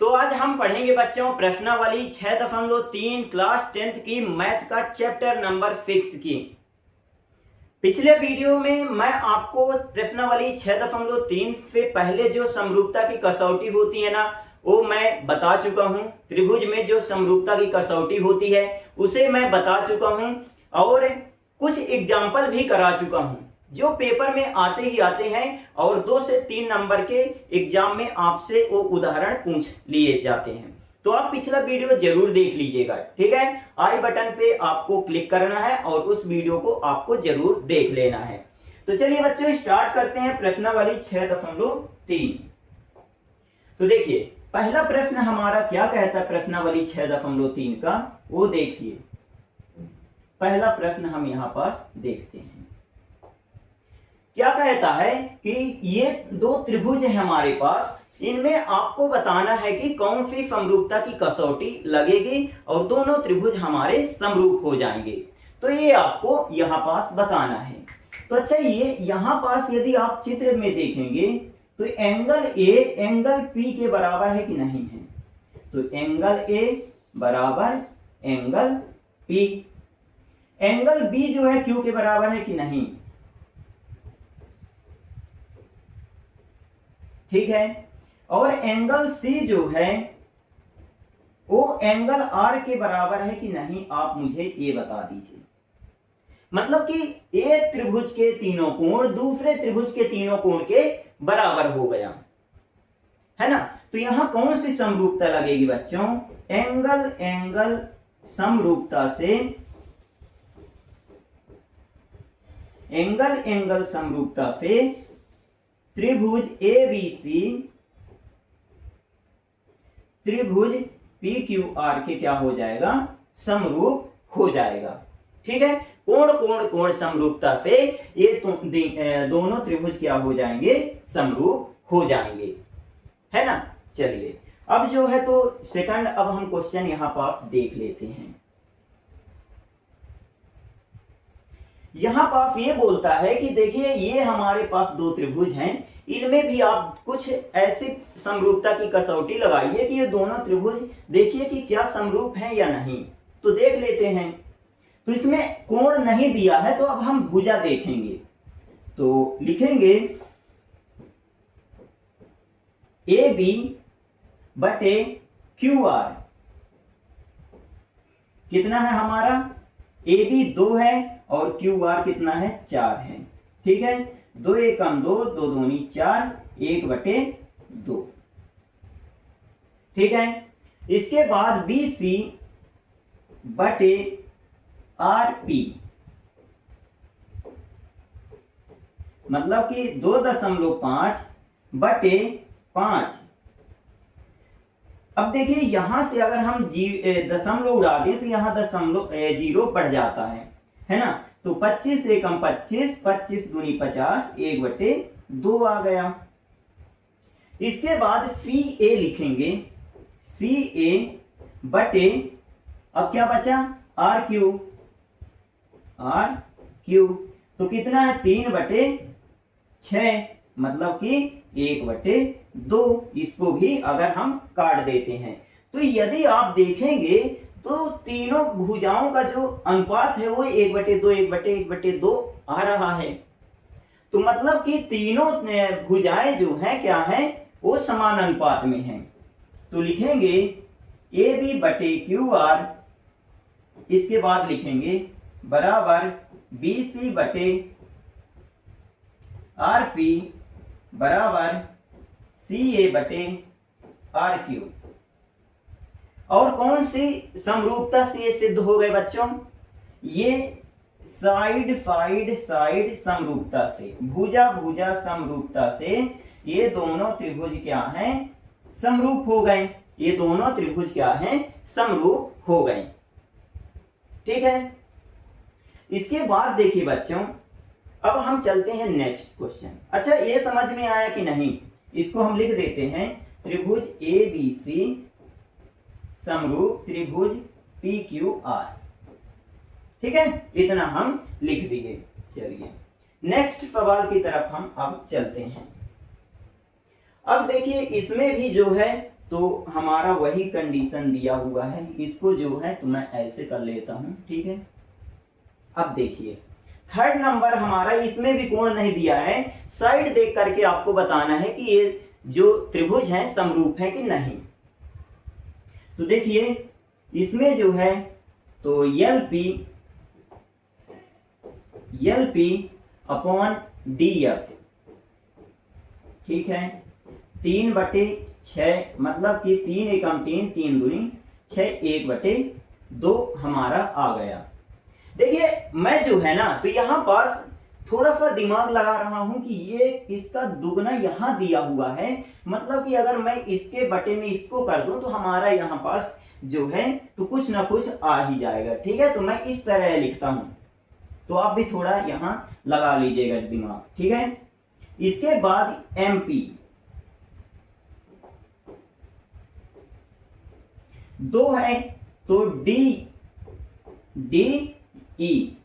तो आज हम पढ़ेंगे बच्चों प्रश्नावली 6.3 क्लास 10th की मैथ का चैप्टर नंबर 6 की। पिछले वीडियो में मैं आपको प्रश्नावली 6.3 से पहले जो समरूपता की कसौटी होती है ना, वो मैं बता चुका हूं। त्रिभुज में जो समरूपता की कसौटी होती है उसे मैं बता चुका हूं और कुछ एग्जाम्पल भी करा चुका हूं जो पेपर में आते ही आते हैं और 2 से 3 नंबर के एग्जाम में आपसे वो उदाहरण पूछ लिए जाते हैं। तो आप पिछला वीडियो जरूर देख लीजिएगा, ठीक है। आई बटन पे आपको क्लिक करना है और उस वीडियो को आपको जरूर देख लेना है। तो चलिए बच्चों स्टार्ट करते हैं प्रश्नावली 6.3। तो देखिए पहला प्रश्न हमारा क्या कहता है प्रश्नावली 6.3 का, वो देखिए। पहला प्रश्न हम यहां पास देखते हैं। क्या कहता है कि ये दो त्रिभुज है हमारे पास, इनमें आपको बताना है कि कौन सी समरूपता की कसौटी लगेगी और दोनों त्रिभुज हमारे समरूप हो जाएंगे। तो ये आपको यहां पास बताना है। तो अच्छा, ये यहां पास यदि आप चित्र में देखेंगे तो एंगल ए एंगल पी के बराबर है कि नहीं है। तो एंगल ए बराबर एंगल पी, एंगल बी जो है क्यू के बराबर है कि नहीं, ठीक है। और एंगल सी जो है वो एंगल आर के बराबर है कि नहीं, आप मुझे ये बता दीजिए। मतलब कि एक त्रिभुज के तीनों कोण दूसरे त्रिभुज के तीनों कोण के बराबर हो गया है ना। तो यहां कौन सी समरूपता लगेगी बच्चों, एंगल एंगल समरूपता से, एंगल एंगल समरूपता से त्रिभुज एबीसी त्रिभुज पीक्यूआर के क्या हो जाएगा, समरूप हो जाएगा, ठीक है। कोण कोण कोण समरूपता से ये दोनों त्रिभुज क्या हो जाएंगे, समरूप हो जाएंगे, है ना। चलिए अब जो है तो सेकंड, अब हम क्वेश्चन यहां पास देख लेते हैं। यहां पास ये बोलता है कि देखिए ये हमारे पास दो त्रिभुज हैं, इनमें भी आप कुछ ऐसी समरूपता की कसौटी लगाइए कि ये दोनों त्रिभुज देखिए कि क्या समरूप हैं या नहीं। तो देख लेते हैं। तो इसमें कोण नहीं दिया है तो अब हम भुजा देखेंगे। तो लिखेंगे ए बी बटे क्यू आर, कितना है हमारा, ए बी 2 है और क्यू आर कितना है, 4 है, ठीक है। 2 एकम 2, 2 दूनी 4, 1/2, ठीक है। इसके बाद बी सी बटे आर पी, मतलब कि 2.5 बटे 5। अब देखिए यहां से अगर हम दशमलव उड़ा दें तो यहां दशमलव 0 बढ़ जाता है ना। तो 25 एकम 25, 25 दूनी 50, 1/2 आ गया। इसके बाद सी ए लिखेंगे, सी ए बटे, अब क्या बचा, आर क्यू, आर क्यू तो कितना है, 3/6, मतलब कि 1/2। इसको भी अगर हम काट देते हैं तो यदि आप देखेंगे तो तीनों भुजाओं का जो अनुपात है वो 1/2 1/2 आ रहा है। तो मतलब कि तीनों भुजाएं जो हैं क्या है, वो समान अनुपात में हैं। तो लिखेंगे ए बी बटे क्यू आर, इसके बाद लिखेंगे बराबर बी सी बटे आर पी बराबर सी ए बटे आर क्यू। और कौन सी समरूपता से ये सिद्ध हो गए बच्चों, ये साइड साइड साइड समरूपता से, भुजा भुजा समरूपता से ये दोनों त्रिभुज क्या हैं, समरूप हो गए। ये दोनों त्रिभुज क्या हैं, समरूप हो गए, ठीक है। इसके बाद देखिए बच्चों, अब हम चलते हैं नेक्स्ट क्वेश्चन। अच्छा ये समझ में आया कि नहीं, इसको हम लिख देते हैं, त्रिभुज ए बी सी समरूप त्रिभुज पी क्यू आर, ठीक है। इतना हम लिख दिए। चलिए नेक्स्ट सवाल की तरफ हम अब चलते हैं। अब देखिए इसमें भी जो है तो हमारा वही कंडीशन दिया हुआ है, इसको जो है तो मैं ऐसे कर लेता हूं, ठीक है। अब देखिए थर्ड नंबर हमारा, इसमें भी कोण नहीं दिया है, साइड देख करके आपको बताना है कि ये जो त्रिभुज है समरूप है कि नहीं। तो देखिए इसमें जो है तो L P upon D F, ठीक है, 3/6, मतलब कि 3 एकम 3, 3 दूनी 6, 1/2 हमारा आ गया। देखिए मैं जो है ना तो यहां पास थोड़ा सा दिमाग लगा रहा हूं कि ये इसका दुगना यहां दिया हुआ है, मतलब कि अगर मैं इसके बटे में इसको कर दूं तो हमारा यहां पास जो है तो कुछ ना कुछ आ ही जाएगा, ठीक है। तो मैं इस तरह लिखता हूं, तो आप भी थोड़ा यहां लगा लीजिएगा दिमाग, ठीक है। इसके बाद एमपी 2 है तो डी ई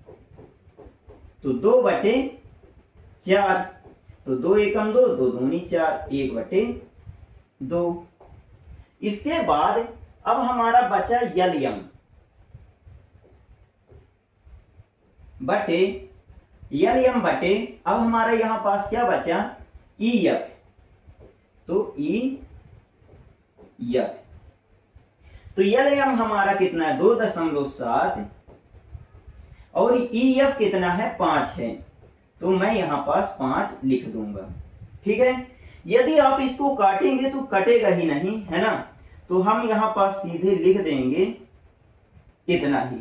तो 2/4, तो 2 एकम 2, 2 दूनी 4, 1/2। इसके बाद अब हमारा बचा यलयम बटे अब हमारा यहां पास क्या बचा ई एफ, तो ई एफ, तो यलयम हमारा कितना है 2.7 और ई एफ कितना है 5 है, तो मैं यहां पास 5 लिख दूंगा, ठीक है। यदि आप इसको काटेंगे तो कटेगा ही नहीं, है ना, तो हम यहां पास सीधे लिख देंगे इतना ही,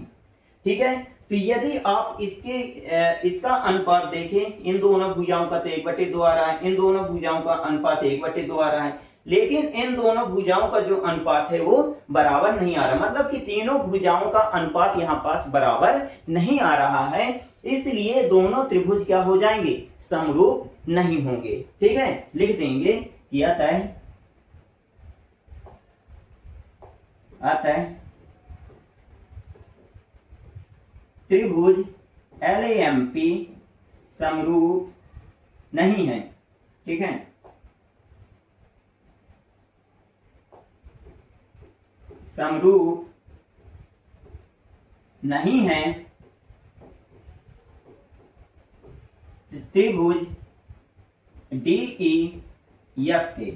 ठीक है। तो यदि आप इसका अनुपात देखें, इन दोनों भुजाओं का तो 1/2 आ रहा है, इन दोनों भुजाओं का अनुपात 1/2 आ रहा है, लेकिन इन दोनों भुजाओं का जो अनुपात है वो बराबर नहीं आ रहा, मतलब कि तीनों भुजाओं का अनुपात यहां पास बराबर नहीं आ रहा है, इसलिए दोनों त्रिभुज क्या हो जाएंगे समरूप नहीं होंगे, ठीक है। लिख देंगे कि अतः त्रिभुज LAMP समरूप नहीं है, ठीक है, समरूप नहीं है त्रिभुज DEF के,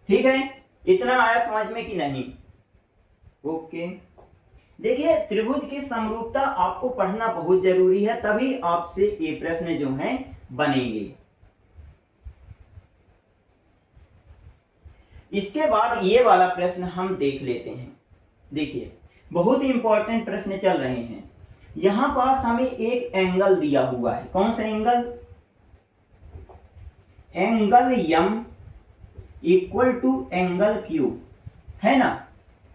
ठीक है। इतना आया समझ में कि नहीं? ओके। देखिए त्रिभुज की समरूपता आपको पढ़ना बहुत जरूरी है, तभी आपसे ये प्रश्न जो हैं बनेंगे। इसके बाद ये वाला प्रश्न हम देख लेते हैं। देखिए बहुत ही इंपॉर्टेंट प्रश्न चल रहे हैं। यहां पास हमें एक एंगल दिया हुआ है, कौन सा angle? Angle M equal to angle Q, है ना।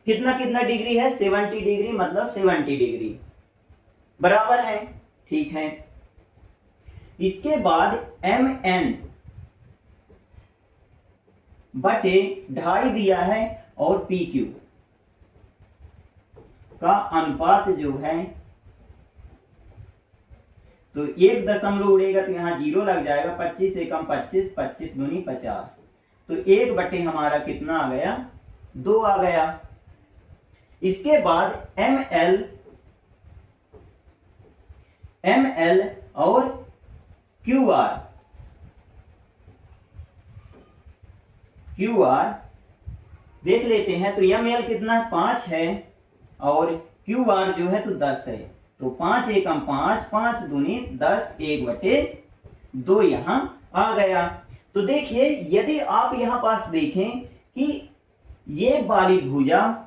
कितना कितना डिग्री है? 70 डिग्री, मतलब 70 डिग्री बराबर है, ठीक है। इसके बाद MN बटे 2.5 दिया है और PQ का अनुपात जो है तो 1 दशमलव उड़ेगा तो यहां 0 लग जाएगा, 25 एकम 25, 25 दूनी 50, तो 1 बटे हमारा कितना आ गया 2 आ गया। इसके बाद ML और QR देख लेते हैं, तो ML कितना 5 है और QR जो है तो 10 है, तो 5 एकम 5, 5 दूनी 10, 1/2 यहां आ गया। तो देखिए यदि आप यहां पास देखें कि ये वाली भुजा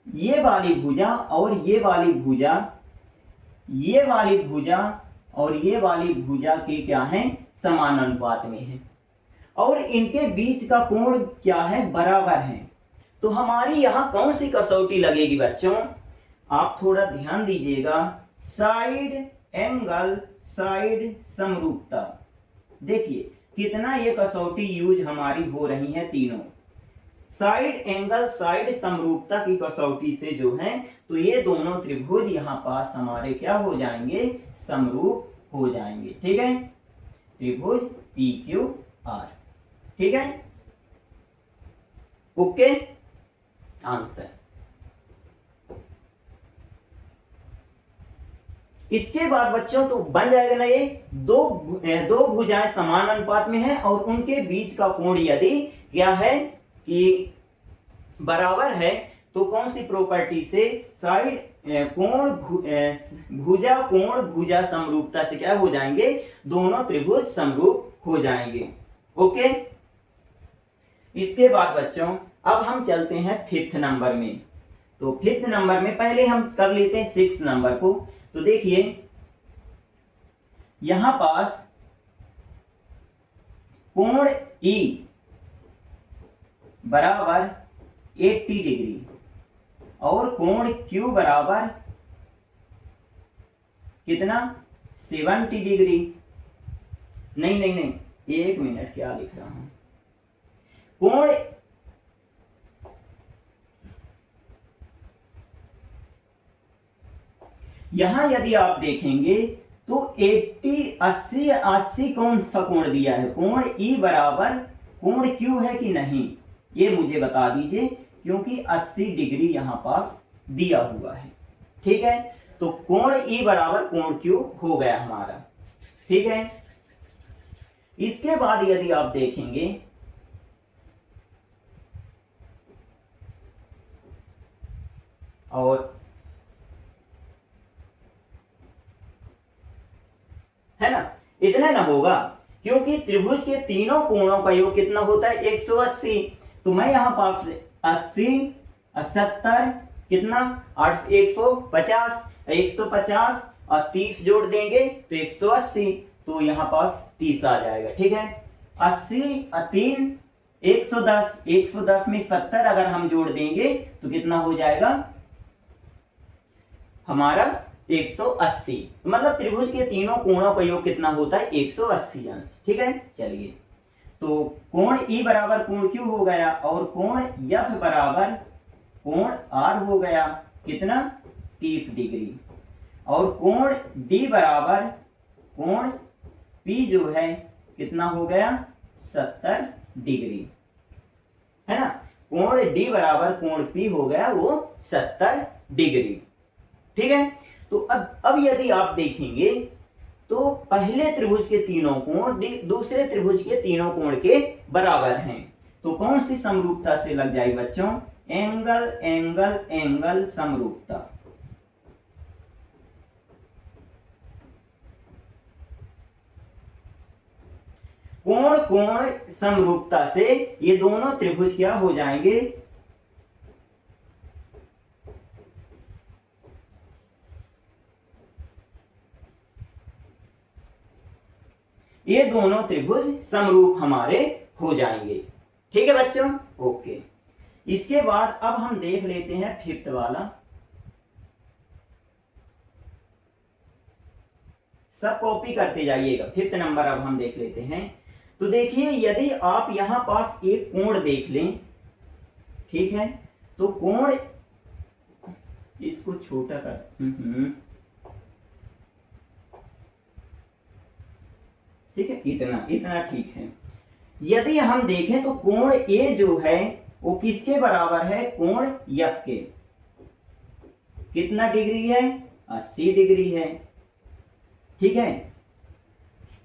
और ये वाली भुजा और ये वाली भुजा के क्या है समान अनुपात में है और इनके बीच का कोण क्या है बराबर है, तो हमारी यहां कौन सी कसौटी लगेगी बच्चों? आप थोड़ा ध्यान दीजिएगा, साइड एंगल साइड समरूपता। देखिए कितना ये कसौटी यूज हमारी हो रही है तीनों, साइड एंगल साइड समरूपता की कसौटी से जो है तो ये दोनों त्रिभुज यहां पास हमारे क्या हो जाएंगे समरूप हो जाएंगे, ठीक है। त्रिभुज PQR, ठीक है। Okay answer. इसके बाद बच्चों तो बन जाएगा ना ये दो भुजाएं समान अनुपात में है और उनके बीच का कोण यदि क्या है कि बराबर है तो कौन सी प्रॉपर्टी से साइड कोण भुजा समरूपता से क्या हो जाएंगे, दोनों त्रिभुज समरूप हो जाएंगे। ओके इसके बाद बच्चों अब हम चलते हैं फिफ्थ नंबर में। तो फिफ्थ नंबर में पहले हम कर लेते हैं सिक्स नंबर को। तो देखिए यहां पास कोण E बराबर 80 डिग्री और कोण Q बराबर कितना 70 डिग्री। नहीं एक मिनट, क्या लिख रहा हूं, कोण यहां यदि आप देखेंगे तो 80 कौन सा कोण दिया है, कोण E बराबर कोण Q है कि नहीं ये मुझे बता दीजिए, क्योंकि 80 डिग्री यहां पास दिया हुआ है। ठीक है तो कोण E बराबर कोण Q हो गया हमारा। ठीक है इसके बाद यदि आप देखेंगे और है ना, इतना ना होगा क्योंकि त्रिभुज के तीनों कोणों का योग कितना होता है 180। तो मैं यहां पास 80 70 कितना 150 150 और 30 जोड़ देंगे तो 180, तो यहां पास 30 आ जाएगा। ठीक है 80 3 110 में 70 अगर हम जोड़ देंगे तो कितना हो जाएगा हमारा 180। मतलब त्रिभुज के तीनों कोणों का योग कितना होता है 180 अंश। ठीक है चलिए तो कोण E बराबर कोण Q हो गया और कोण F बराबर कोण R हो गया कितना 30 डिग्री और कोण D बराबर कोण P जो है कितना हो गया 70 डिग्री, है ना। कोण D बराबर कोण P हो गया वो 70 डिग्री। ठीक है तो अब यदि आप देखेंगे तो पहले त्रिभुज के तीनों कोण दूसरे त्रिभुज के तीनों कोण के बराबर हैं, तो कौन सी समरूपता से लग जाएगी बच्चों, एंगल एंगल एंगल समरूपता। कोण कोण समरूपता से ये दोनों त्रिभुज क्या हो जाएंगे, ये दोनों त्रिभुज समरूप हमारे हो जाएंगे। ठीक है बच्चों ओके। इसके बाद अब हम देख लेते हैं फिफ्थ वाला, सब कॉपी करते जाइएगा। फिफ्थ नंबर अब हम देख लेते हैं। तो देखिए यदि आप यहां पास एक कोण देख लें, ठीक है तो कोण इसको छोटा कर ठीक है इतना ठीक है। यदि हम देखें तो कोण A जो है वो किसके बराबर है, कोण F के। कितना डिग्री है 80 डिग्री है। ठीक है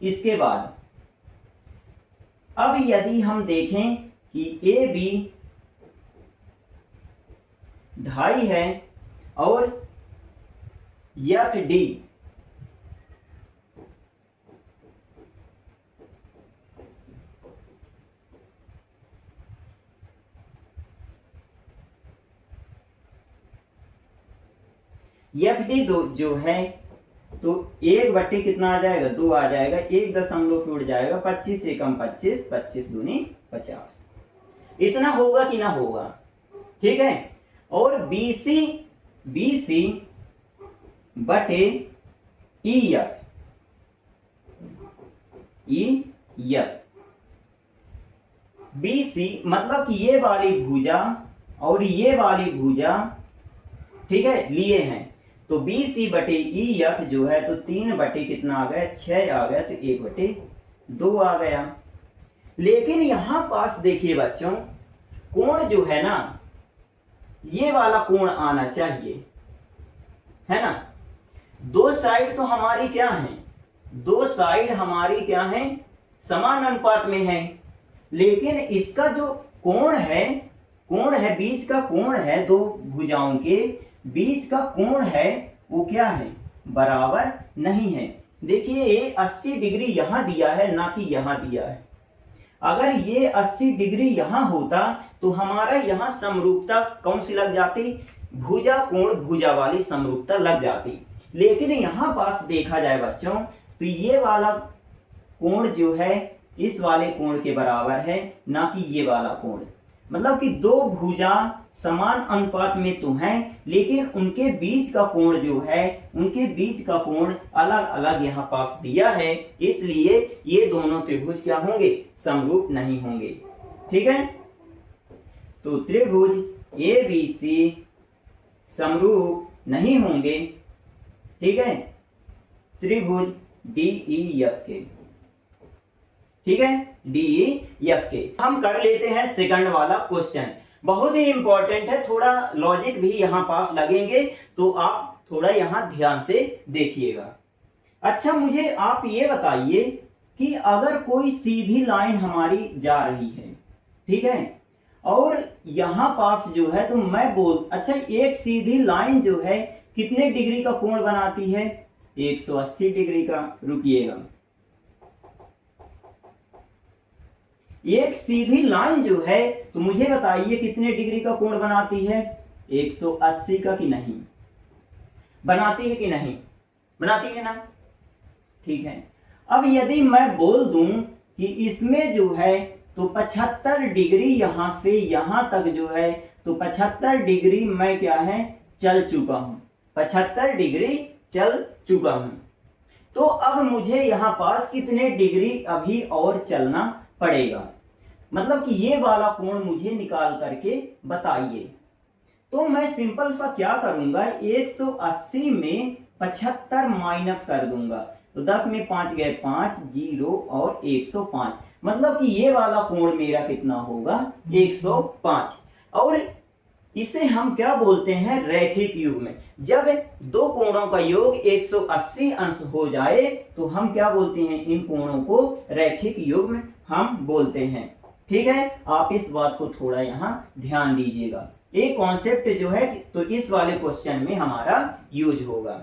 इसके बाद अब यदि हम देखें कि AB 2.5 है और FD FD जो है तो 1/2 कितना आ जाएगा 2 आ जाएगा, 1 दशमलव उड़ जाएगा, 25 से कम 25, 25 दूनी 50, इतना होगा कि ना होगा। ठीक है और BC बटे EF BC मतलब कि ये वाली भुजा और ये वाली भुजा ठीक है लिए हैं, तो BC बटे EF जो है तो 3 बटे कितना आ गया 6 आ गया, तो 1/2 आ गया। लेकिन यहां पास देखिए बच्चों कोण जो है ना, ये वाला कोण आना चाहिए, है ना। दो साइड तो हमारी क्या है, दो साइड हमारी क्या है, समान अनुपात में है, लेकिन इसका जो कोण है, कोण है बीच का कोण है, दो भुजाओं के बीच का कोण है वो क्या है, बराबर नहीं है। देखिए ये 80 डिग्री यहां दिया है, ना कि यहां दिया है। अगर ये 80 डिग्री यहां होता तो हमारा यहां समरूपता कौन सी लग जाती, भुजा कोण भुजा वाली समरूपता लग जाती। लेकिन यहां पास देखा जाए बच्चों तो ये वाला कोण जो है इस वाले कोण के बराबर है, ना कि ये वाला कोण। मतलब कि दो भुजा समान अनुपात में तो हैं, लेकिन उनके बीच का कोण जो है, उनके बीच का कोण अलग अलग यहाँ पास दिया है, इसलिए ये दोनों त्रिभुज क्या होंगे, समरूप नहीं होंगे। ठीक है, तो त्रिभुज ABC समरूप नहीं होंगे। ठीक है, त्रिभुज DEF के, ठीक है, DEF के। हम कर लेते हैं सेकंड वाला क्वेश्चन, बहुत ही इंपॉर्टेंट है, थोड़ा लॉजिक भी यहां पास लगेंगे, तो आप थोड़ा यहां ध्यान से देखिएगा। अच्छा, मुझे आप ये बताइए कि अगर कोई सीधी लाइन हमारी जा रही है, ठीक है, और यहां पास जो है तो मैं बोल, अच्छा एक सीधी लाइन जो है कितने डिग्री का कोण बनाती है, 180 डिग्री का। रुकिएगा, एक सीधी लाइन जो है तो मुझे बताइए कितने डिग्री का कोण बनाती है, 180 का कि नहीं, बनाती है कि नहीं, बनाती है ना। ठीक है, अब यदि मैं बोल दूं कि इसमें जो है तो 75 डिग्री यहां से यहां तक जो है तो 75 डिग्री मैं क्या है चल चुका हूं, 75 डिग्री चल चुका हूं, तो अब मुझे यहां पास कितने डिग्री अभी और चलना पड़ेगा, मतलब कि ये वाला कोण मुझे निकाल करके बताइए। तो मैं सिंपल सा क्या करूंगा, 180 में 75 माइनस कर दूंगा, तो 10 में 5 गए 5, 0 और 105, मतलब कि ये वाला कोण मेरा कितना होगा, 105। और इसे हम क्या बोलते हैं, रैखिक योग में। जब दो कोणों का योग 180 अंश हो जाए तो हम क्या बोलते हैं, इन कोणों को रैखिक योग में हम बोलते हैं। ठीक है, आप इस बात को थोड़ा यहां ध्यान दीजिएगा, एक कॉन्सेप्ट जो है तो इस वाले क्वेश्चन में हमारा यूज होगा।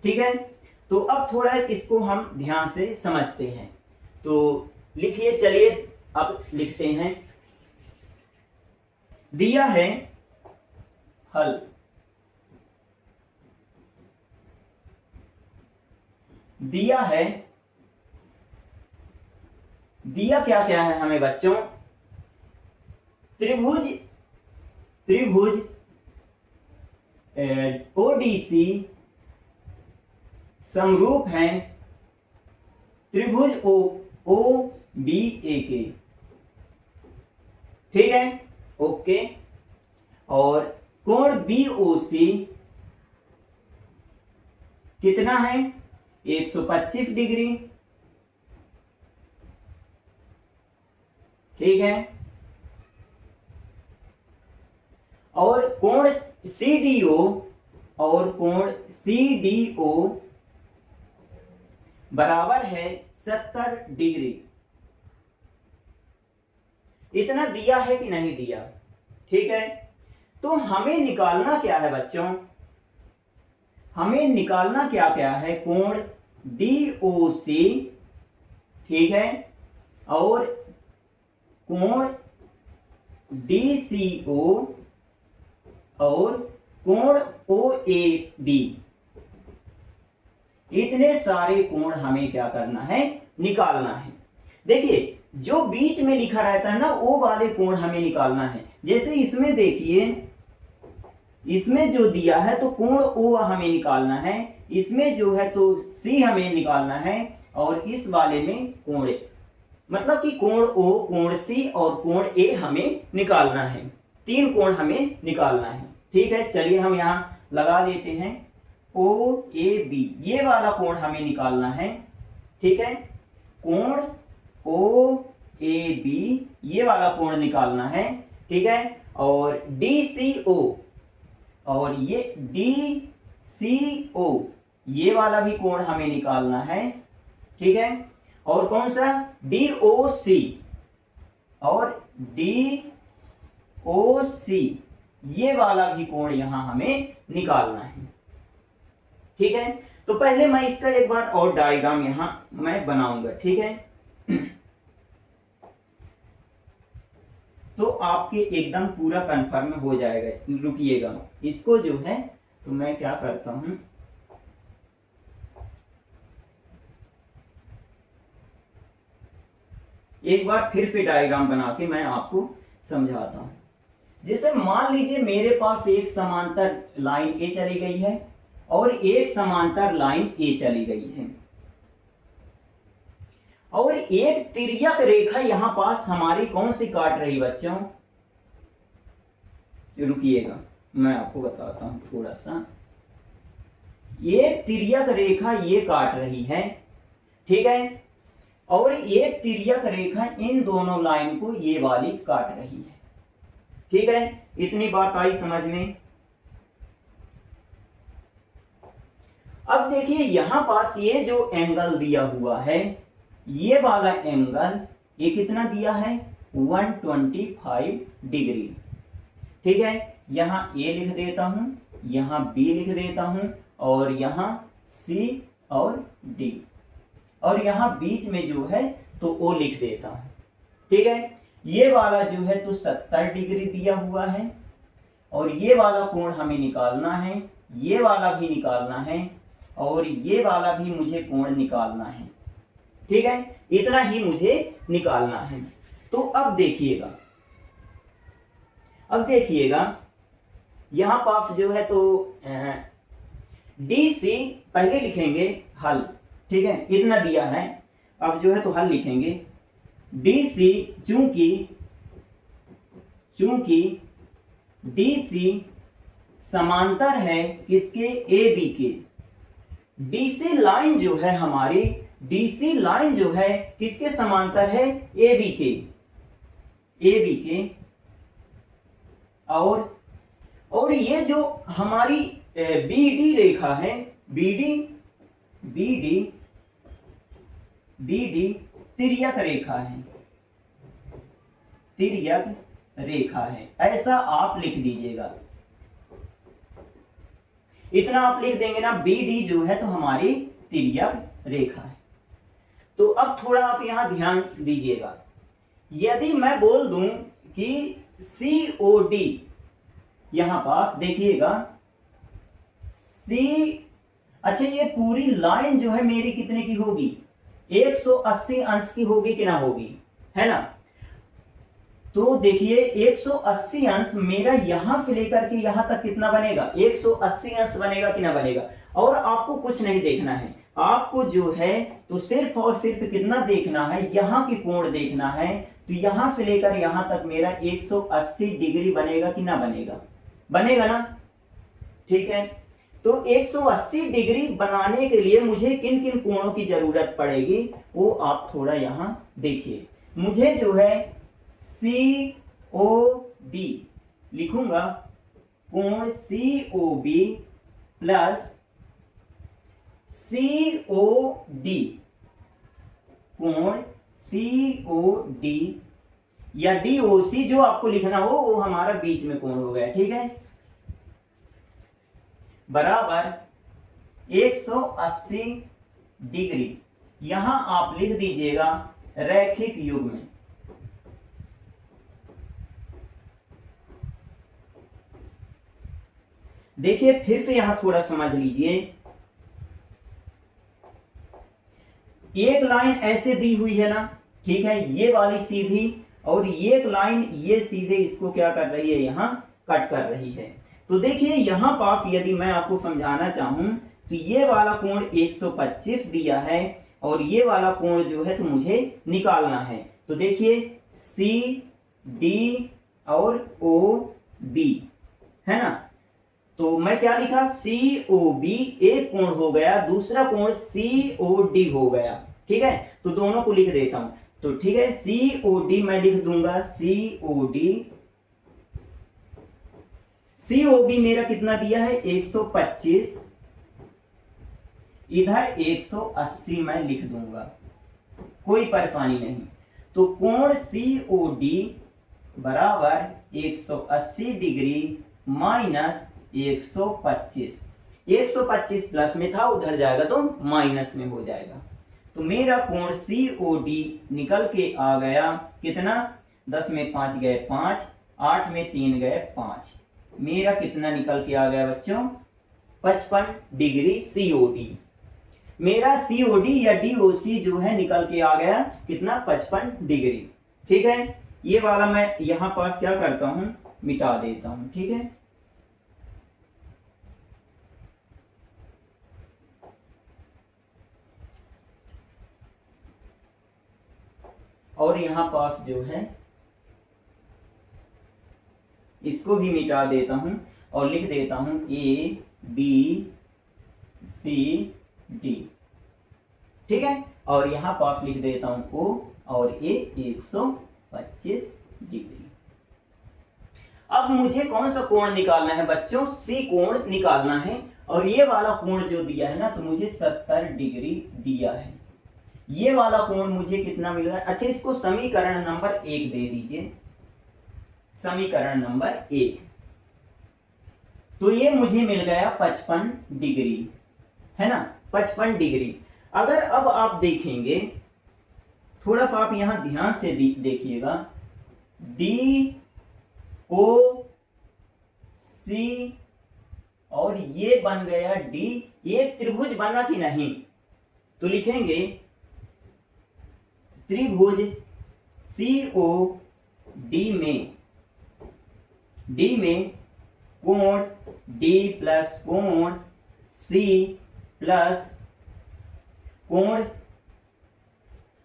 ठीक है, तो अब थोड़ा इसको हम ध्यान से समझते हैं, तो लिखिए, चलिए अब लिखते हैं। दिया है हल, दिया है, दिया क्या क्या है हमें बच्चों, त्रिभुज, त्रिभुज ODC समरूप है त्रिभुज OBA के। ठीक है, ओके, और कोण BOC कितना है, 125 डिग्री। ठीक है, और कोण CDO, और कोण CDO बराबर है 70 डिग्री। इतना दिया है कि नहीं दिया। ठीक है, तो हमें निकालना क्या है बच्चों, हमें निकालना क्या क्या है, कोण DOC, ठीक है, और कोण DCO और कोण OAB। इतने सारे कोण हमें क्या करना है, निकालना है। देखिए, जो बीच में लिखा रहता है ना, वो वाले कोण हमें निकालना है। जैसे इसमें देखिए, इसमें जो दिया है तो कोण O हमें निकालना है, इसमें जो है तो C हमें निकालना है, और इस वाले में कोण A, मतलब कि कोण O, कोण C और कोण A हमें निकालना है। तीन कोण हमें निकालना है। ठीक है, चलिए हम यहां लगा लेते हैं OAB, ये वाला कोण हमें निकालना है। ठीक है, कोण OAB ये वाला कोण निकालना है, ठीक है, और DCO, और ये DCO ये वाला भी कोण हमें निकालना है, ठीक है, और कौन सा DOC, और DOC ये वाला भी कोण यहां हमें निकालना है, ठीक है। तो पहले मैं इसका एक बार और डायग्राम यहां मैं बनाऊंगा, ठीक है। तो आपके एकदम पूरा कंफर्म हो जाएगा। रुकिएगा, इसको जो है तो मैं क्या करता हूं, एक बार फिर से डायग्राम बना के मैं आपको समझाता हूं। जैसे मान लीजिए मेरे पास एक समांतर लाइन ए चली गई है और एक समांतर लाइन ए चली गई है, और एक तिर्यक रेखा यहां पास हमारी कौन सी काट रही बच्चों, रुकिएगा मैं आपको बताता हूं थोड़ा सा। एक तिर्यक रेखा ये काट रही है, ठीक है, और एक तिर्यक रेखा इन दोनों लाइन को ये वाली काट रही है, ठीक है। इतनी बात आई समझ में। अब देखिए यहां पास ये जो एंगल दिया हुआ है, ये वाला एंगल ये कितना दिया है 125 डिग्री, ठीक है। यहां ए लिख देता हूं, यहां बी लिख देता हूं, और यहां सी और डी, और यहां बीच में जो है तो ओ लिख देता हूं, ठीक है। ये वाला जो है तो 70 डिग्री दिया हुआ है, और ये वाला कोण हमें निकालना है, ये वाला भी निकालना है, और ये वाला भी मुझे कोण निकालना है, ठीक है। इतना ही मुझे निकालना है। तो अब देखिएगा, यहां पास जो है तो DC पहले लिखेंगे हल, ठीक है, इतना दिया है। अब जो है तो हल लिखेंगे DC, चूंकि DC समांतर है किसके AB के, DC लाइन जो है हमारी, DC लाइन जो है किसके समांतर है AB के, और ये जो हमारी BD रेखा है, BD तिर्यक रेखा है, ऐसा आप लिख दीजिएगा। इतना आप लिख देंगे ना, BD जो है तो हमारी तिर्यक रेखा है। तो अब थोड़ा आप यहां ध्यान दीजिएगा। यदि मैं बोल दूं कि COD, यहां पास देखिएगा अच्छा ये पूरी लाइन जो है मेरी कितने की होगी 180 अंश की होगी कि ना होगी, है ना। तो देखिए 180 अंश मेरा यहां से लेकर के यहां तक कितना बनेगा 180 अंश बनेगा कि ना बनेगा। और आपको कुछ नहीं देखना है, आपको जो है तो सिर्फ और सिर्फ कितना देखना है, यहां की कोण देखना है। तो यहां से लेकर यहां तक मेरा 180 डिग्री बनेगा कि ना बनेगा, बनेगा ना, ठीक है। तो 180 डिग्री बनाने के लिए मुझे किन किन कोणों की जरूरत पड़ेगी वो आप थोड़ा यहां देखिए। मुझे जो है COB लिखूंगा, कोण COB प्लस COD, कोण COD या DOC जो आपको लिखना हो वो हमारा बीच में कोण हो गया, ठीक है, बराबर 180 डिग्री। यहां आप लिख दीजिएगा रैखिक युग्म में। देखिए फिर से यहां थोड़ा समझ लीजिए, एक लाइन ऐसे दी हुई है ना, ठीक है, ये वाली सीधी, और एक लाइन ये सीधे इसको क्या कर रही है यहां कट कर रही है। तो देखिए यहां पास यदि मैं आपको समझाना चाहूं तो ये वाला कोण 125 दिया है, और ये वाला कोण जो है तो मुझे निकालना है। तो देखिए CD और OB है ना, तो मैं क्या लिखा COB एक कोण हो गया, दूसरा कोण COD हो गया, ठीक है। तो दोनों को लिख देता हूं, तो ठीक है COD मैं लिख दूंगा COD COB मेरा कितना दिया है 125, इधर 180 मैं लिख दूंगा, कोई परेशानी नहीं। तो कोण COD बराबर 180 डिग्री माइनस 125, 125 प्लस में था, उधर जाएगा तो माइनस में हो जाएगा। तो मेरा कोण COD निकल के आ गया कितना, 10 में 5 गए 5, 8 में 3 गए 5, मेरा कितना निकल के आ गया बच्चों 55 डिग्री COD। मेरा COD या DOC जो है निकल के आ गया कितना 55 डिग्री। ठीक है, ये वाला मैं यहां पास क्या करता हूं, मिटा देता हूं। ठीक है, और यहां पास जो है इसको भी मिटा देता हूं और लिख देता हूं ABCD। ठीक है, और यहां पास लिख देता हूं O और A 125 डिग्री। अब मुझे कौन सा कोण निकालना है बच्चों, C कोण निकालना है, और ये वाला कोण जो दिया है ना, तो मुझे 70 डिग्री दिया है। ये वाला कोण मुझे कितना मिल रहा है, अच्छा इसको समीकरण नंबर 1 दे दीजिए, समीकरण नंबर 1। तो ये मुझे मिल गया 55 डिग्री, है ना, 55 डिग्री। अगर अब आप देखेंगे, थोड़ा सा आप यहां ध्यान से देखिएगा, DOC और ये बन गया D, ये त्रिभुज बना कि नहीं, तो लिखेंगे त्रिभुज COD में कोण D प्लस कोण C प्लस कोण,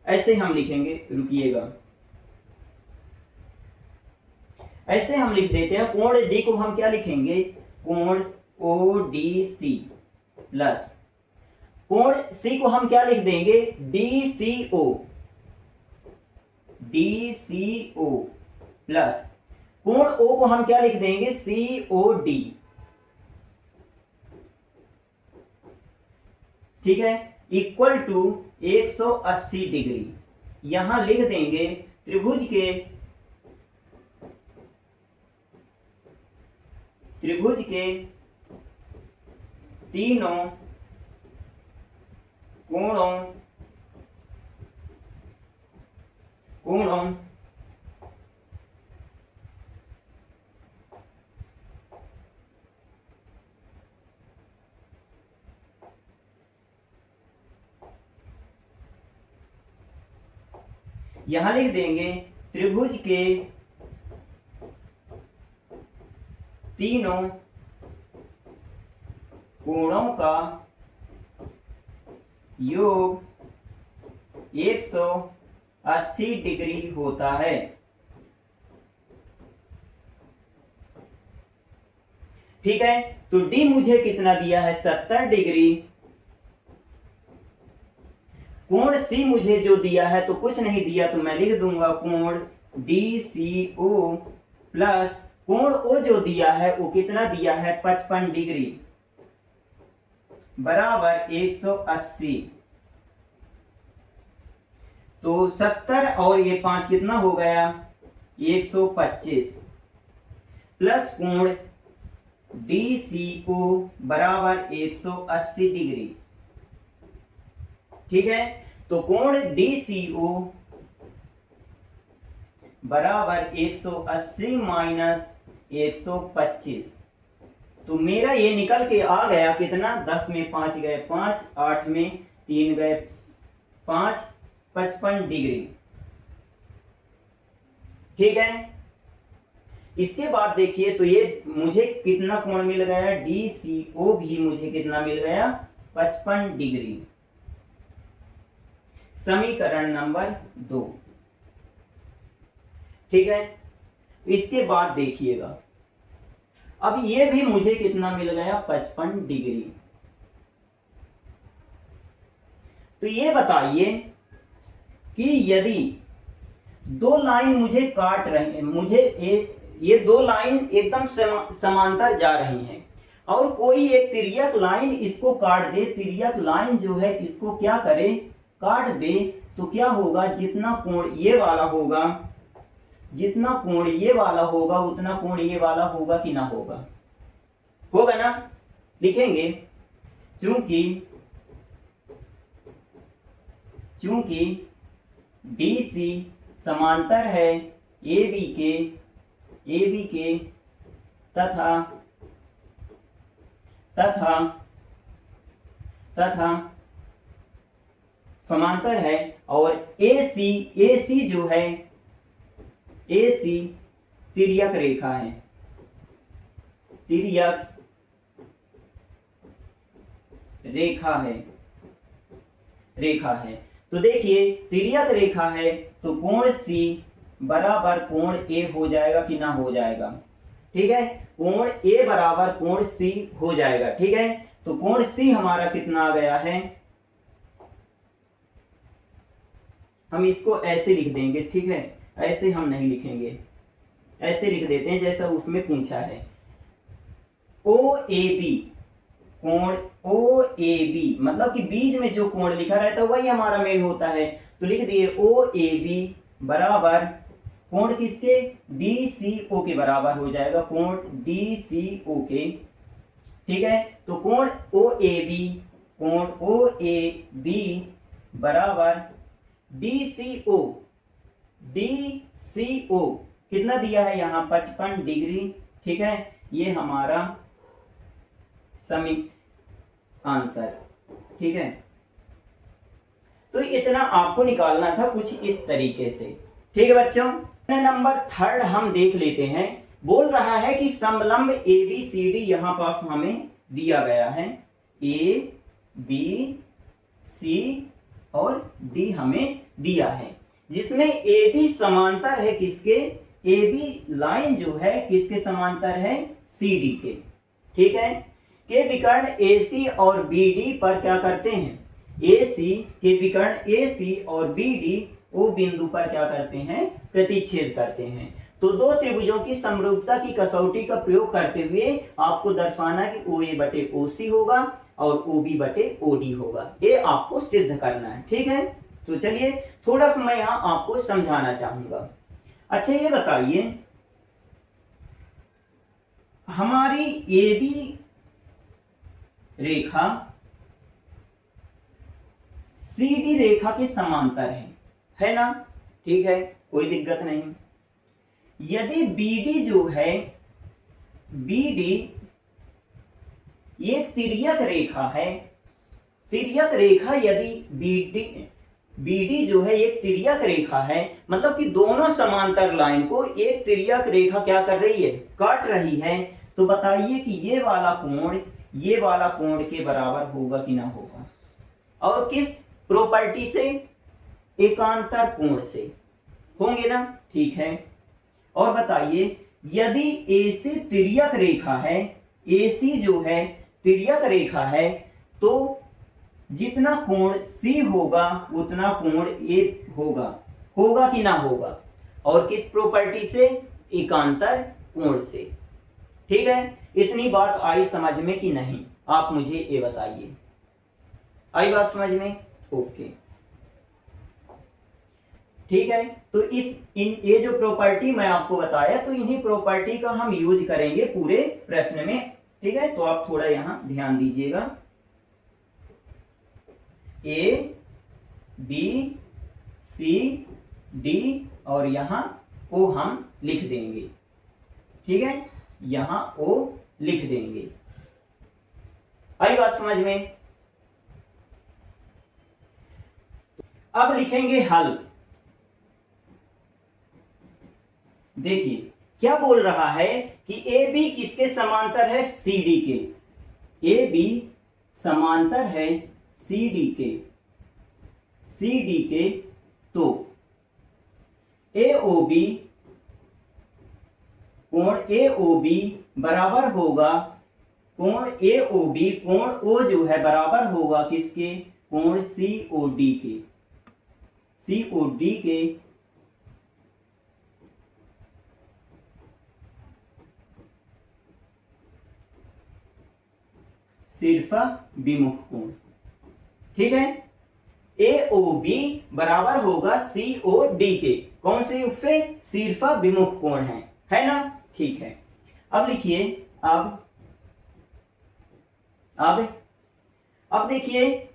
ऐसे हम लिखेंगे, रुकिएगा, ऐसे हम लिख देते हैं। कोण D को हम क्या लिखेंगे, कोण ODC प्लस कोण C को हम क्या लिख देंगे, DCO प्लस कोण O को हम क्या लिख देंगे, COD। ठीक है, इक्वल टू 180 डिग्री। यहां लिख देंगे त्रिभुज के तीनों कोणों यहां लिख देंगे त्रिभुज के तीनों कोणों का योग 180 डिग्री होता है। ठीक है, तो D मुझे कितना दिया है 70 डिग्री, कोण C मुझे जो दिया है तो कुछ नहीं दिया, तो मैं लिख दूंगा कोण DCO प्लस कोण O जो दिया है वो कितना दिया है 55 डिग्री बराबर 180। तो 70 और ये 5 कितना हो गया 125 प्लस कोण DCO बराबर 180 डिग्री। ठीक है, तो कोण DCO बराबर 180 माइनस 125, तो मेरा ये निकल के आ गया कितना, 10 में 5 गए 5, 8 में 3 गए 5, 55 डिग्री। ठीक है, इसके बाद देखिए, तो ये मुझे कितना कोण मिल गया, DCO भी मुझे कितना मिल गया 55 डिग्री। समीकरण नंबर 2। ठीक है, इसके बाद देखिएगा, अब ये भी मुझे कितना मिल गया 55 डिग्री। तो ये बताइए कि यदि दो लाइन मुझे काट रहे हैं, मुझे ये दो लाइन एकदम समांतर जा रही हैं और कोई एक तिर्यक लाइन इसको काट दे, तिर्यक लाइन जो है इसको क्या करे, काट दे, तो क्या होगा, जितना कोण ये वाला होगा, जितना कोण ये वाला होगा उतना कोण ये वाला होगा कि ना होगा, होगा ना। लिखेंगे चूंकि BC समांतर है AB के तथा समांतर है, और AC जो है, AC तिर्यक रेखा है, तिर्यक रेखा है। तो देखिए तिर्यक रेखा है तो कोण C बराबर कोण A हो जाएगा कि ना हो जाएगा, ठीक है, कोण A बराबर कोण C हो जाएगा, ठीक है। तो कोण C हमारा कितना आ गया है, हम इसको ऐसे लिख देंगे, ठीक है, ऐसे हम नहीं लिखेंगे, ऐसे लिख देते हैं जैसा उसमें पूछा है। OAB, कोण OAB मतलब कि बीच में जो कोण लिखा रहता है वही हमारा मेन होता है, तो लिख दिए OAB बराबर कोण किसके, DCO के बराबर हो जाएगा, कोण DCO के, ठीक है। तो कोण OAB बराबर DCO कितना दिया है यहाँ 55 डिग्री, ठीक है, ये हमारा समी आंसर, ठीक है। तो इतना आपको निकालना था कुछ इस तरीके से, ठीक है बच्चों। नंबर 3 हम देख लेते हैं। बोल रहा है कि समलंब ABCD यहां पास हमें दिया गया है, A B C और D हमें दिया है, जिसमें AB समांतर है किसके, AB लाइन जो है किसके समांतर है, CD के, ठीक है। के विकर्ण AC और BD पर क्या करते हैं, AC के विकर्ण AC और BD O बिंदु पर क्या करते हैं, प्रतिच्छेद करते हैं। तो दो त्रिभुजों की समरूपता की कसौटी का प्रयोग करते हुए आपको दर्शाना कि OA बटे OC होगा और OB बटे OD होगा, ये आपको सिद्ध करना है, ठीक है। तो चलिए थोड़ा सा मैं यहां आपको समझाना चाहूंगा। अच्छा ये बताइए, हमारी AB रेखा CD रेखा के समांतर है ना, ठीक है, कोई दिक्कत नहीं। यदि BD जो है, BD ये तिर्यक रेखा है, तिर्यक रेखा यदि BD जो है एक तिर्यक रेखा है, मतलब कि दोनों समांतर लाइन को एक तिर्यक रेखा क्या कर रही है, काट रही है, तो बताइए कि ये वाला कोण के बराबर होगा कि ना होगा, और किस प्रॉपर्टी से, एकांतर कोण से होंगे ना, ठीक है। और बताइए यदि AC तिर्यक रेखा है, AC जो है तिर्यक रेखा है, तो जितना कोण C होगा उतना कोण A होगा कि ना होगा, और किस प्रॉपर्टी से, एकांतर कोण से, ठीक है। इतनी बात आई समझ में कि नहीं, आप मुझे ये बताइए, आई बात समझ में, ओके, ठीक है। तो ये जो प्रॉपर्टी मैं आपको बताया, तो इन्हीं प्रॉपर्टी का हम यूज करेंगे पूरे प्रश्न में, ठीक है। तो आप थोड़ा यहां ध्यान दीजिएगा, A B C D और यहां O हम लिख देंगे, ठीक है, यहां O लिख देंगे, आई बात समझ में। अब लिखेंगे हल। देखिए क्या बोल रहा है कि AB किसके समांतर है, CD के, AB समांतर है CD के, तो AOB कोण AOB बराबर होगा, कोण AOB कोण O जो है बराबर होगा किसके, कोण COD के, शीर्ष विमुख कोण। ठीक है, AOB बराबर होगा COD के, कौन से युग से? शीर्ष विमुख कोण है ना। ठीक है, अब लिखिए, अब देखिए,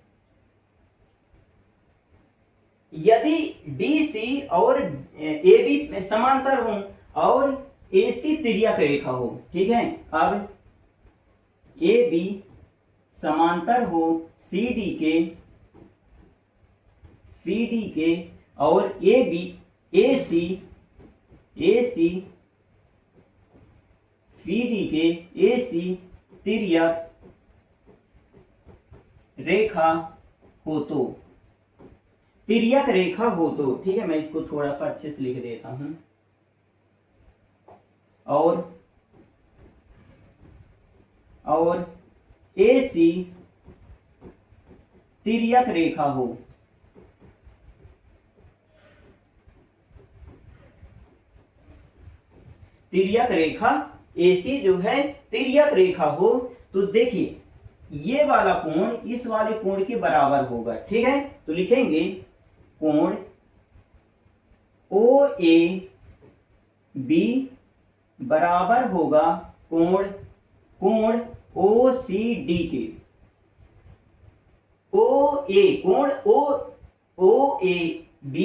यदि DC और AB समांतर हो और AC तिर्यक रेखा हो, ठीक है, अब AB समांतर हो CD के और AC CD के AC तिर्यक रेखा हो तो, तिर्यक रेखा हो तो, ठीक है, मैं इसको थोड़ा सा अच्छे से लिख देता हूं, और AC तिर्यक रेखा हो, तिर्यक रेखा AC जो है तिर्यक रेखा हो, तो देखिए ये वाला कोण इस वाले कोण के बराबर होगा। ठीक है, तो लिखेंगे कोण OAB बराबर होगा कोण OCD के। कोण OAB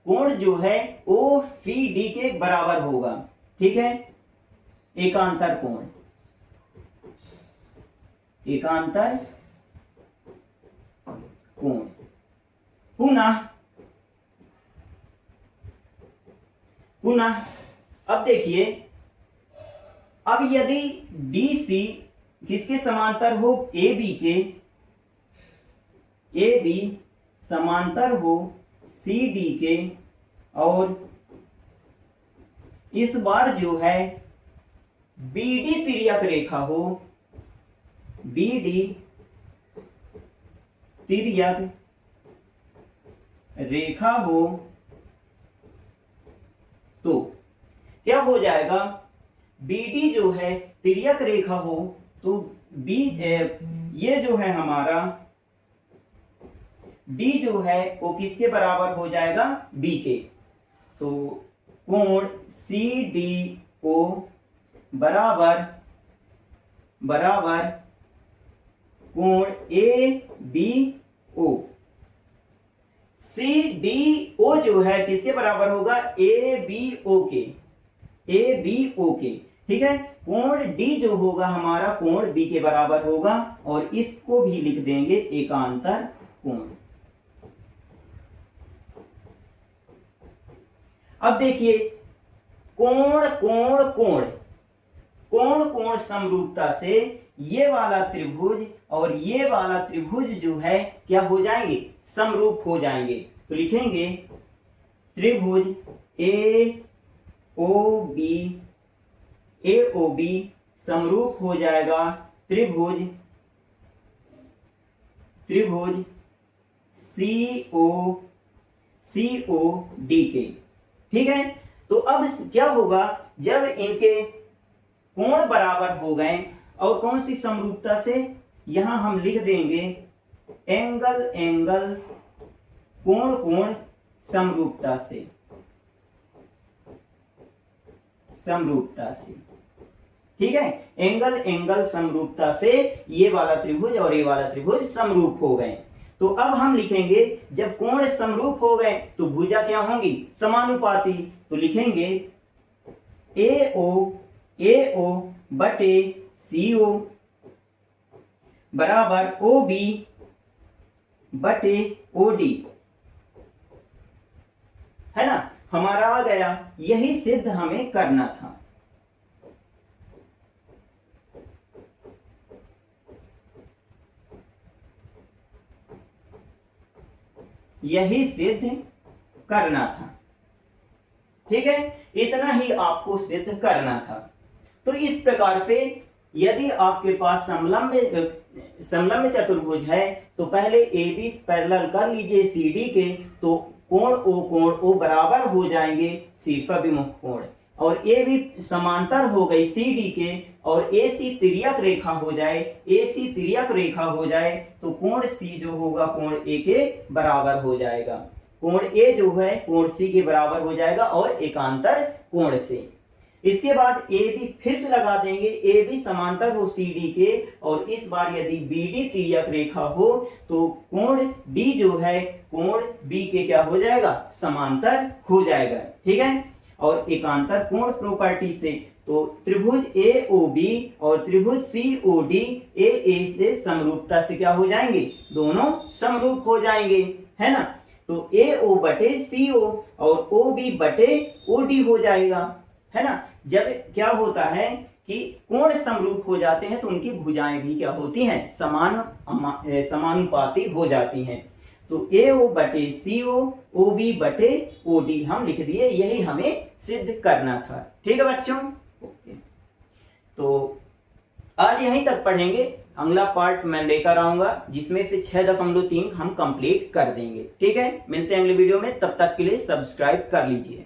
कोण जो है OCD के बराबर होगा। ठीक है, एकांतर कोण, एकांतर कोण। पुनः अब देखिए, अब यदि DC किसके समांतर हो? AB के, AB समांतर हो CD के, और इस बार जो है BD तिर्यक रेखा हो, BD तिर्यक रेखा हो, तो क्या हो जाएगा? BD जो है तिर्यक रेखा हो तो ये जो है हमारा D जो है वो किसके बराबर हो जाएगा? B के। तो कोण CDO बराबर कोण ABO। CDO जो है किसके बराबर होगा? ABO के। ठीक है, कोण D जो होगा हमारा कोण B के बराबर होगा, और इसको भी लिख देंगे एकांतर कोण। अब देखिए, कोण समरूपता से ये वाला त्रिभुज और ये वाला त्रिभुज जो है क्या हो जाएंगे? समरूप हो जाएंगे। तो लिखेंगे त्रिभुज AOB समरूप हो जाएगा त्रिभुज COD के। ठीक है, तो अब क्या होगा? जब इनके कोण बराबर हो गए, और कौन सी समरूपता से? यहां हम लिख देंगे एंगल कोण समरूपता से। ठीक है, एंगल समरूपता से ये वाला त्रिभुज और ये वाला त्रिभुज समरूप हो गए। तो अब हम लिखेंगे, जब कोण समरूप हो गए तो भुजा क्या होंगी? समानुपाती। तो लिखेंगे AO बटे CO बराबर OB बटे OD, है ना, हमारा आ गया। यही सिद्ध हमें करना था। यही सिद्ध करना था। ठीक है, इतना ही आपको सिद्ध करना था। तो इस प्रकार से यदि आपके पास समलंब चतुर्भुज है तो पहले AB पैरेलल कर लीजिए CD के, तो कोण O बराबर हो जाएंगे शीर्ष विमुख कोण। और ए भी समांतर हो गई सी डी के और ए सी तिर्यक रेखा हो जाए, ए सी तिर्यक रेखा हो जाए तो कोण सी जो होगा कोण ए के बराबर हो जाएगा। कोण ए जो है कोण सी के बराबर हो जाएगा और एकांतर कोण से। इसके बाद ए बी फिर से लगा देंगे, ए बी समांतर हो सी डी के और इस बार यदि बी डी तिर्यक रेखा हो तो कोण डी जो है कोण बी के क्या हो जाएगा, समांतर हो जाएगा। ठीक है, और एकांतर कोण प्रॉपर्टी से तो त्रिभुज ए ओ बी और त्रिभुज सी ओ डी ए ए से समरूपता से क्या हो जाएंगे, दोनों समरूप हो जाएंगे, है ना। तो ए ओ बटे सी ओ और ओ बी बटे ओ डी हो जाएगा, है ना। जब क्या होता है कि कोण समरूप हो जाते हैं तो उनकी भुजाएं भी क्या होती हैं, समानुपाती हो जाती हैं। तो ए ओ बटे सी ओ बी बटे ओ डी हम लिख दिए, यही हमें सिद्ध करना था। ठीक है बच्चों, ओके। तो आज यहीं तक पढ़ेंगे, अगला पार्ट मैं लेकर आऊंगा जिसमें फिर 6.3 हम कंप्लीट कर देंगे। ठीक है, मिलते हैं अगले वीडियो में, तब तक के लिए सब्सक्राइब कर लीजिए।